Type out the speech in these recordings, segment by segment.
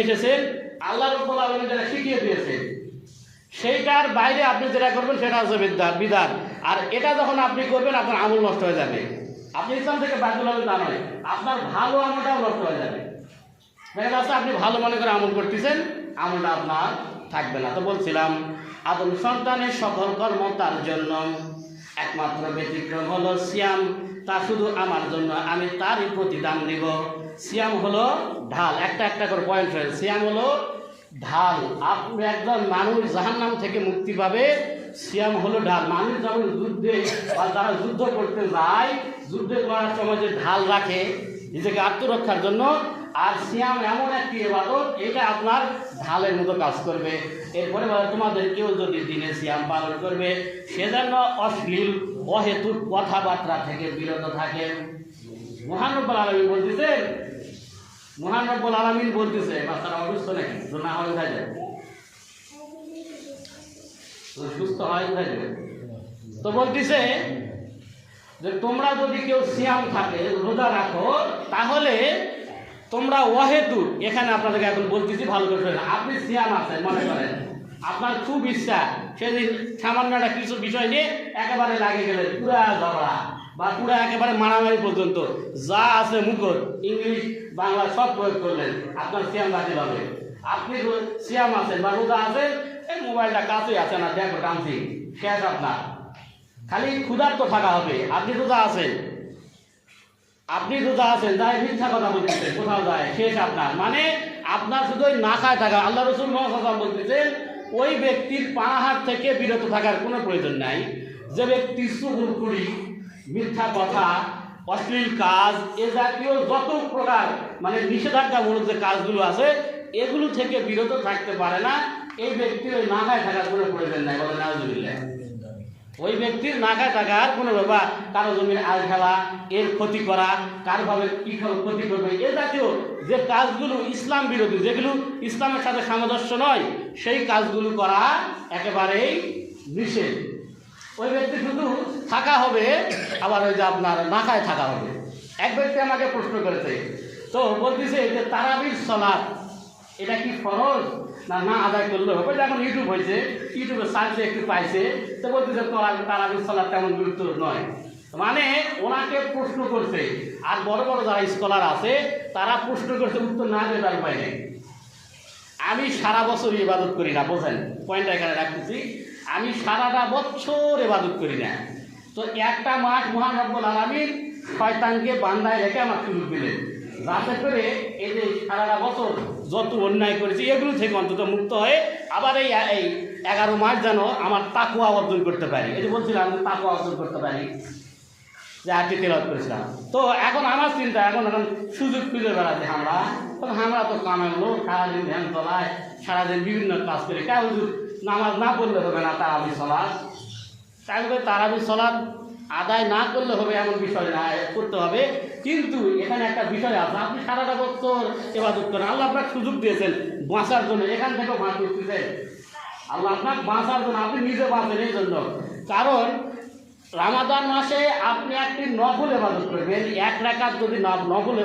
এসেছেন আল্লাহ রাব্বুল আলামিন যেটা শিখিয়ে দিয়েছে সেইটার বাইরে আপনি যেটা করবেন সেটা হচ্ছে বিদআত। আর এটা যখন আপনি করবেন আপনার আমল নষ্ট হয়ে যাবে। আপনি ইসলাম থেকে বাতিল হবেন তা নয়, আপনার ভালো আমলটাও নষ্ট হয়ে যাবে। দেখা যাচ্ছে আপনি ভালো মনে করে আমল করতেছেন, আমলটা আপনার থাকবে না। তো বলছিলাম আদম সন্তানের সকল কর্ম তার জন্য, একমাত্র ব্যতিক্রম হলো সিয়াম। তা শুধু আমার জন্য, আমি তারই প্রতিদান দিব। সিয়াম হলো ঢাল, একটা একটা করে পয়েন্ট রয়েছে। সিয়াম হলো ঢাল। আপনি একজন মানুষ জাহান্নাম থেকে মুক্তি পাবে, সিয়াম হলো ঢাল। মানুষ যখন যুদ্ধে বা যারা যুদ্ধ করতে যায়, যুদ্ধে করার সময় যে ঢাল রাখে নিজেকে আত্মরক্ষার জন্য, আর সিয়াম এমন একটি ইবাদত, এটা আপনার ঢালের মতো কাজ করবে। এরপরে তোমাদের কেউ যদি দিনে সিয়াম পালন করবে, সে যেন অশ্লীল অহেতুক কথাবার্তা থেকে বিরত থাকে। মহান রব্বুল আলামিন বলতেছেন, মহান রব্বুল আলামিন বলতেছে, বাচ্চারা অসুস্থ নাকি? তো না হয় উঠাই যাবে, সুস্থ হয় উঠাই যাবে। তো বলতেছে যে তোমরা যদি কেউ সিয়াম থাকে, রোজা রাখো, তাহলে তোমরা অহেতুক, এখানে আপনাদেরকে এখন বলতেছি ভালো করে, আপনি সিয়াম আছেন মনে করেন, আপনার খুব ইচ্ছা সেদিন সামান্য একটা কিছু বিষয় নিয়ে একেবারে লাগে গেলেন পুরা ঝগড়া বা পুরা একেবারে মারামারি পর্যন্ত, যা আছে মুখর ইংলিশ বাংলা সব প্রয়োগ করলেন, আপনার সিয়াম বাতিল হবে। আপনি সিয়াম আছেন বা রোজা আছেন, এই মোবাইলটা কাছেই আছে না, দেখো টানছি, শেষ আপনার। খালি ক্ষুধার্ত থাকা হবে। আপনি রোজা আছেন, আপনি রোজা আছেন, যাই মিথ্যা কথা বলতেছেন, কোথাও যায়, শেষ আপনার। মানে আপনার শুধু ওই না খায় থাকা। আল্লাহ রাসূল মুহাম্মদ সাল্লাল্লাহু আলাইহি ওয়াসাল্লাম বলতেছেন, ওই ব্যক্তির পানাহার থেকে বিরত থাকার কোনো প্রয়োজন নাই যে ব্যক্তি চুগলখড়ি, মিথ্যা কথা, অশ্লীল কাজ, এ জাতীয় যত প্রকার মানে নিষেধাজ্ঞামূলক যে কাজগুলো আছে, এগুলো থেকে বিরত থাকতে পারে না। এই ব্যক্তির ওই না খায় থাকার কোনো প্রয়োজন নাই, বলে নাউজুবিল্লাহ। ওই ব্যক্তির না খায় থাকার কোনো ব্যাপার, কারো জমির আল খেলা, এর ক্ষতি করা, কারোভাবে কী ক্ষতি করবে, এ জাতীয় যে কাজগুলো ইসলাম বিরোধী, যেগুলো ইসলামের সাথে সামঞ্জস্য নয়, সেই কাজগুলো করা একেবারেই নিষেধ। ওই ব্যক্তি শুধু থাকা হবে, আবার ওই যে আপনার না খায় থাকা হবে। এক ব্যক্তি আমাকে প্রশ্ন করেছে, তো বলতেছে যে তারাবির সালাত এটা কি ফরজ না না আদায় করলে হবে? এখন ইউটিউব হয়েছে, ইউটিউবে সার্চে একটু পাইছে, তো বলতেছে তারাবির সালাত তেমন গুরুত্ব নয়। মানে ওনাকে প্রশ্ন করছে, আর বড় বড় যারা স্কলার আছে তারা প্রশ্ন করছে, উত্তর না দিয়ে তার উপায় নেই। আমি সারা বছর ইবাদত করি না, বোঝেন পয়েন্টটা এখানে রাখতেছি, আমি সারাটা বছর ইবাদত করি না। তো একটা মাস মহান রব্বুল আলামিন শয়তানকে বান্দায় রেখে আমার সুযোগ দিলেন, যাতে করে এই যে সারাটা বছর যত অন্যায় করেছি এগুলো থেকে অন্তত মুক্ত হয়ে আবার এই 11 মাস যেন আমার তাকওয়া অর্জন করতে পারি। এই যে বলছিলাম তাকওয়া অর্জন করতে পারি, যে আজকে তেলাওয়াত করেছিলাম। তো এখন আমার চিন্তা, এখন সুযোগ খুঁজে বেড়াচ্ছি আমরা তো কামের লোক, সারাদিন ধ্যান চলায়, সারাদিন বিভিন্ন কাজ করে, কেউ নামাজ না পড়লে হবে না, তারাবির সালাত, তাহলে তারাবির সালাত আদায় না করলে হবে এমন বিষয় না, করতে হবে। কিন্তু এখানে একটা বিষয় আছে, আপনি সারাটা বছর ইবাদত করেন, আল্লাহ আপনাকে সুযোগ দিয়েছেন বাঁচার জন্য, এখান থেকেও বাঁচ করতেছেন আল্লাহ আপনাকে বাঁচার জন্য, আপনি নিজে বাঁচেন এই জন্য। কারণ রমাদান মাসে আপনি একটি নফল ইবাদত করবেন, 1 রাকাত যদি নফল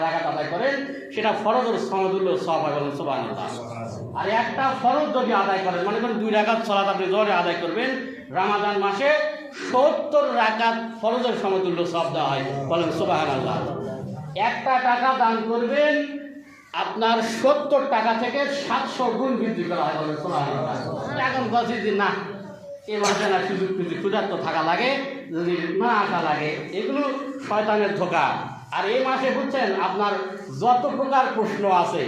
রাকাত আদায় করেন, সেটা ফরজের সমতুল্য সওয়াব হয়, বলেন সুবহানাল্লাহ। আর একটা ফরজ যদি আদায় করেন, মনে করেন 2 রাকাত সালাত আপনি জোহরে আদায় করবেন, রমাদান মাসে 70 রাকাত ফরজের সমতুল্য সওয়াব দেওয়া হয়, বলেন সুবহানাল্লাহ। 1 টাকা দান করবেন, আপনার 70 টাকা থেকে 700 গুণ বৃদ্ধি করা হয়, বলেন সুবহানাল্লাহ। এখন বলছি যে না, এই মাসে না সুযোগ খুঁজি, ক্ষুধার্ত থাকা লাগে, যদি না আসা লাগে, এগুলো শয়তানের ধোঁকা। আর এই মাসে বুঝছেন আপনার যত প্রকার প্রশ্ন আছে,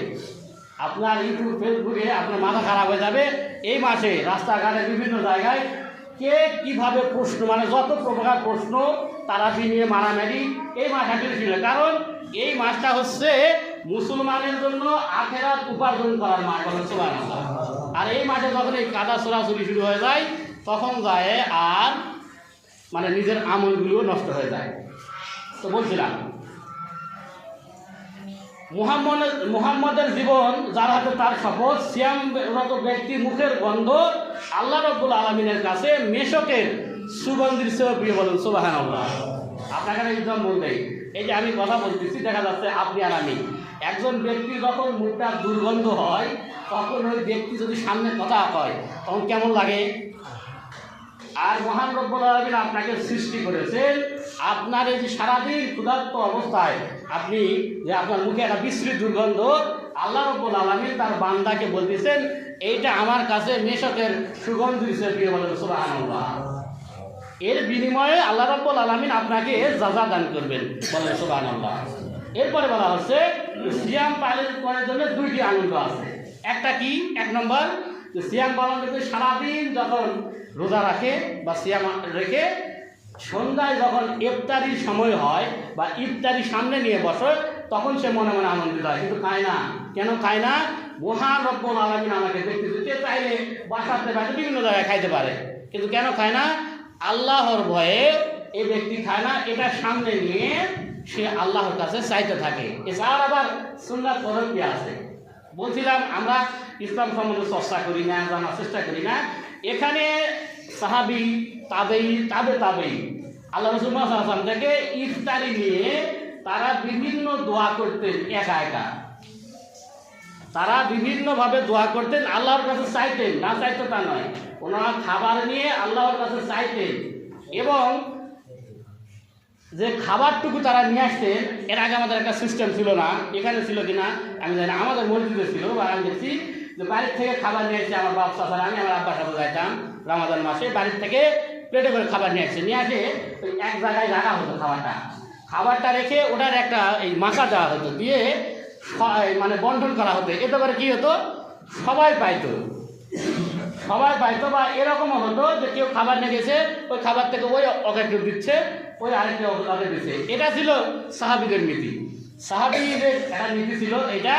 আপনার ইউটিউব ফেসবুকে আপনার মাথা খারাপ হয়ে যাবে। এই মাসে রাস্তাঘাটে বিভিন্ন জায়গায় কে কীভাবে প্রশ্ন, মানে যত প্রকার প্রশ্ন, তারাবি নিয়ে মারামারি, এই মাসটা ছিল। কারণ এই মাসটা হচ্ছে মুসলমানের জন্য আখেরাত উপার্জন করার মাস, বলেন সুবহানাল্লাহ। আর এই মাসে যখন এই কাদা ছোড়াছুড়ি শুরু হয়ে যায়, তখন যায় আর মানে নিজের আমলগুলোও নষ্ট হয়ে যায়। তো বলছিলাম মুহাম্মদের জীবন যার হাতে তার শপথ, সিয়ামরত ব্যক্তির মুখের গন্ধ আল্লাহ রাব্বুল আলামিনের কাছে মেশকের সুগন্ধির চেয়েও প্রিয়, বলেন সুবহানাল্লাহ। আপনাকে একদম বলবেই, এই যে আমি কথা বলতেছি, দেখা যাচ্ছে আপনি আর আমি একজন ব্যক্তি যখন মুখটা দুর্গন্ধ হয় তখন ওই ব্যক্তি যদি সামনে কথা কয় তখন কেমন লাগে? আর মহান রব্বুল আলামিন আপনাকে সৃষ্টি করেছেন, আপনার এই যে সারাদিন ক্ষুধার্ত অবস্থায় আপনি যে আপনার মুখে একটা বিশ্রী দুর্গন্ধ, আল্লাহ রব্বুল আলামিন তার বান্দাকে বলতেছেন এইটা আমার কাছে মেশকের সুগন্ধ হিসেবে বলেন সুবহানাল্লাহ। এর বিনিময়ে আল্লাহ রাব্বুল আলামিন আপনাকে জাযা দান করবেন, বলেন সুবহানাল্লাহ। এরপরে বলা হচ্ছে সিয়াম পালন করার জন্য দুইটি আনন্দ আছে। একটা কি? এক নম্বর, যে সিয়াম পালন করতে সারাদিন যখন রোজা রাখে বা সিয়াম রেখে সন্ধ্যায় যখন ইফতারির সময় হয় বা ইফতারি সামনে নিয়ে বসে তখন সে মনে মনে আনন্দিত হয়, কিন্তু খায় না। কেন খায় না? মহান রব্বুল আলামিন আমাকে দেখতে দিতে চাইলে বাসাতে বাইরে বিভিন্ন জায়গায় খাইতে পারে, কিন্তু কেন খায় না? আল্লাহর ভয়ে এই ব্যক্তি খায় না, এটা সামনে নিয়ে সে আল্লাহর কাছে চাইতে থাকে। এছাড়া আবার সুন্নাত ফরজ কি আছে? বলছিলাম আমরা ইসলাম সম্বন্ধে চর্চা করি না, জানার চেষ্টা করি না। এখানে সাহাবী, তাবেঈ আল্লাহ রাসূল সাল্লাল্লাহু আলাইহি ওয়াসাল্লাম থেকে ইফতারি নিয়ে তারা বিভিন্ন দোয়া করতেন, একা একা তারা বিভিন্নভাবে দোয়া করতেন, আল্লাহর কাছে চাইতেন, না চাইতো তা নয়, ওনারা খাবার নিয়ে আল্লাহর কাছে চাইতেন এবং যে খাবারটুকু তারা নিয়ে আসতেন। এর আগে আমাদের একটা সিস্টেম ছিল না, এখানে ছিল কিনা আমি জানি না, আমাদের মসজিদে ছিল বা আমি দেখছি যে বাড়ির থেকে খাবার নিয়ে আসছে আমার বাপ চাচা, আমি আমার আব্বার সাথে যাইতাম রমাদান মাসে, বাড়ির থেকে প্লেটে করে খাবার নিয়ে আসছে, নিয়ে আসে ওই এক জায়গায় রাখা হতো খাবারটা রেখে ওটার একটা এই মাখা দেওয়া হতো, দিয়ে মানে বন্টন করা হতো। এতে করে কী হতো? সবাই পাইতো বা এরকমও হতো যে কেউ খাবার নিয়ে গেছে, ওই খাবার থেকে ওই ওকে দিচ্ছে, ওই আরেকটা ওকে দিচ্ছে। এটা ছিল সাহাবীদের নীতি। সাহাবীদের একটা নীতি ছিল এটা,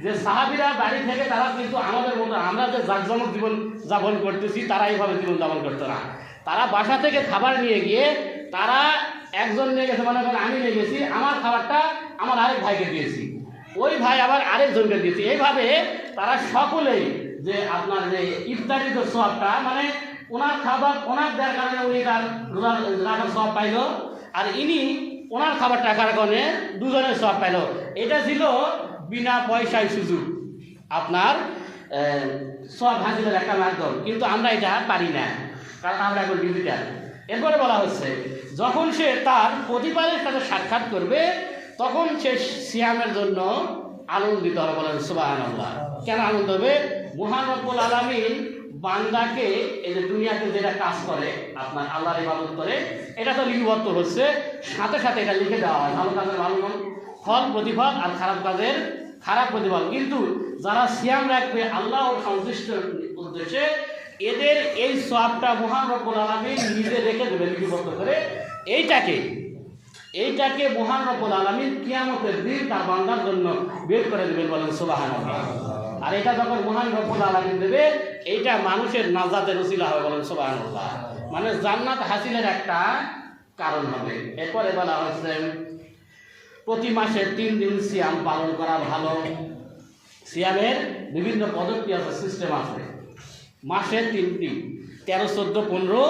যে সাহাবীরা বাড়ি থেকে তারা কিন্তু আমাদের মতো আমরা যে জাঁকজমক জীবন যাপন করতেছি তারা এইভাবে জীবন যাপন করতো না। তারা বাসা থেকে খাবার নিয়ে গিয়ে তারা একজন নিয়ে গেছে, মনে করেন আমি নিয়ে গেছি, আমার খাবারটা আমার আরেক ভাইকে দিয়েছি, ওই ভাই আবার আরেকজনকে দিয়েছি। এইভাবে তারা সকলেই যে আপনার যে ইফতারির যে সওয়াবটা, মানে ওনার খাবার ওনার দেওয়ার কারণে উনি তার রোজা রাখার সওয়াব পাইল, আর ইনি ওনার খাবার টাকার কারণে দুজনের সওয়াব পাইল। এটা ছিল বিনা পয়সায় সুযোগ আপনার সওয়াব হাসিলের একটা মাধ্যম, কিন্তু আমরা এটা পারি না, কারণ আমরা এখন ডিজিটাল। এরপরে বলা হচ্ছে যখন সে তার প্রতিপালের সাথে সাক্ষাৎ করবে তখন সে সিয়ামের জন্য আনন্দিত হবে, বলেন সুবহানাল্লাহ। কেন আনন্দ হবে? মহান রব্বুল আলামিন বান্দাকে এই যে দুনিয়াতে যেটা কাজ করে আপনার আল্লাহর ইবাদত করে, এটা তো লিপিবদ্ধ হচ্ছে, সাথে সাথে এটা লিখে দেওয়া হয়, ভালো কাজের ভালো ফল প্রতিফল আর খারাপ কাজের খারাপ প্রতিফল। কিন্তু যারা সিয়াম রাখবে আল্লাহর সন্তুষ্ট উদ্দেশ্যে, এদের এই সওয়াবটা মহান রব্বুল আলামিন নিজে রেখে দেবে লিপিবদ্ধ করে। এইটাকে মহান রব্বুল আলামিন কিয়ামতের দিন তার বান্দার জন্য বের করে দেবেন, বলেন সুবহানাল্লাহ। আর এটা যখন মহান রব্বুল আলামিন দেবে, এইটা মানুষের নাজাতের ওসিলা হবে, বলেন সুবহানাল্লাহ, মানে জান্নাত হাসিলের একটা কারণ হবে। এরপরে বলা হচ্ছে প্রতি মাসে 3 দিন সিয়াম পালন করা ভালো। সিয়ামের বিভিন্ন পদ্ধতি আছে, সিস্টেম আছে। মাসে 3টি, 13, 14, 15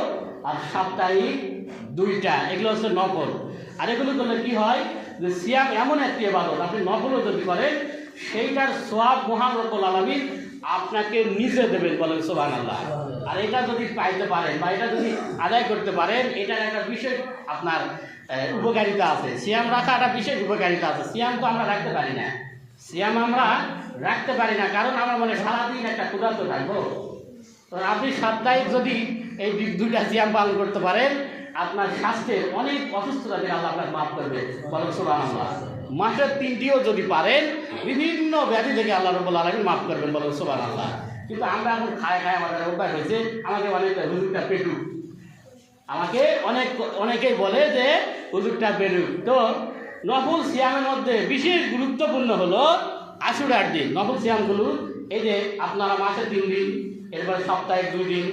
আর সাপ্তাহিক 2টা, এগুলো হচ্ছে নফল। আর এগুলো করলে কি হয়, যে সিয়াম এমন একটি ইবাদত, আপনি নফলও যদি করেন সেইটার সওয়াব মহান রব্বুল আলামিন আপনাকে নিজে দেবেন, বলেন সুবহানাল্লাহ। আর এটা যদি পাইতে পারেন বা এটা যদি আদায় করতে পারেন, এটার একটা বিশেষ আপনার উপকারিতা আছে। সিয়াম রাখা একটা বিশেষ উপকারিতা আছে। সিয়াম তো আমরা রাখতে পারি না, কারণ আমরা মানে সারাদিন একটা ক্ষুধার্ত থাকবো। তো আপনি সাপ্তাহিক যদি এই 2টা সিয়াম পালন করতে পারেন, আপনার স্বাস্থ্যের অনেক অসুস্থতা থেকে আল্লাহ আপনাকে মাফ করবে, বলেন সুবহানাল্লাহ। মাসের 3টিও যদি পারেন, বিভিন্ন ব্যাধি থেকে আল্লাহ রাব্বুল আলামিন মাফ করবেন, বলেন সুবহানাল্লাহ। কিন্তু আমরা এখন খায় আমাদের অভ্যাস হয়েছে, আমাকে অনেকটা হুজুরটা পেটু, আমাকে অনেকেই বলে যে হুজুরটা পেটু। তো নফল সিয়ামের মধ্যে বিশেষ গুরুত্বপূর্ণ হলো আশুরার দিন। নফল সিয়ামগুলো এই যে আপনারা মাসে 3 দিন, এরপরে সপ্তাহে 2 দিন।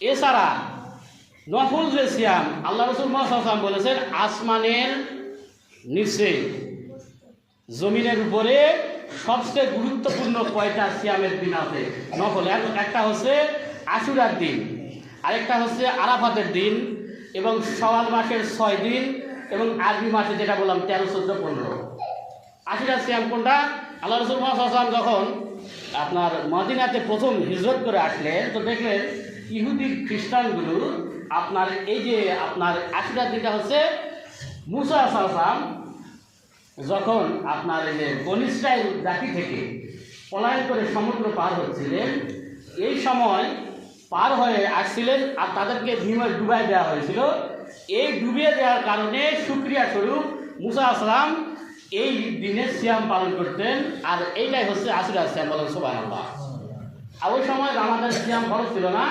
এছাড়া নফল যে সিয়াম, আল্লাহ রাসূল সাল্লাল্লাহু আলাইহি ওয়াসাল্লাম বলেছেন আসমানের নিচে জমিনের উপরে সবচেয়ে গুরুত্বপূর্ণ কয়টা সিয়ামের দিন আছে নফল। একটা হচ্ছে আশুরার দিন, আরেকটা হচ্ছে আরাফাতের দিন, এবং শাওয়াল মাসের 6 দিন, এবং আরবি মাসে যেটা বললাম 13, 14, 15। আশুরা সিয়াম কোনটা? আল্লাহ রাসূল মুহাম্মদ সাল্লাল্লাহু আলাইহি ওয়াসাল্লাম যখন আপনার মদিনাতে প্রথম হিজরত করে আসলেন, তো দেখলেন ইহুদি খ্রিস্টানগুলো আপনার এই যে আপনার আশুরার দিনটা হচ্ছে মুসা আলাইহিস সালাম যখন আপনার এই যে বনী ইসরাইল জাতি থেকে পলায়ন করে সমুদ্র পার হচ্ছিলেন, এই সময় পার হয়ে আসছিলেন আর তাদেরকে ডুবাই দেওয়া হয়েছিল। এই ডুবিয়ে দেওয়ার কারণে শুকরিয়া স্বরূপ মুসা আলাইহিস সালাম এই দিনে সিয়াম পালন করতেন, আর এইটাই হচ্ছে আশুরা সিয়াম। বলেন সুবহানাল্লাহ। আর ওই সময় আমাদের সিয়াম ফরজ ছিল না,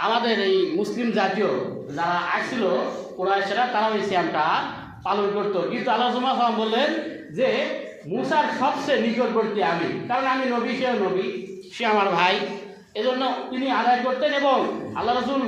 আমাদের এই মুসলিম জাতীয় যারা আসছিল কুরাইশরা তারা ওই সিয়ামটা পালন করতো। কিন্তু আল্লাহ রাসূল সাল্লাল্লাহু আলাইহি ওয়াসাল্লাম বললেন যে মুসার সবচেয়ে নিকটবর্তী আমি, কারণ আমি নবী, সেও নবী, সে আমার ভাই, এজন্য তিনি আদায় করতেন। এবং আল্লাহ রাসূল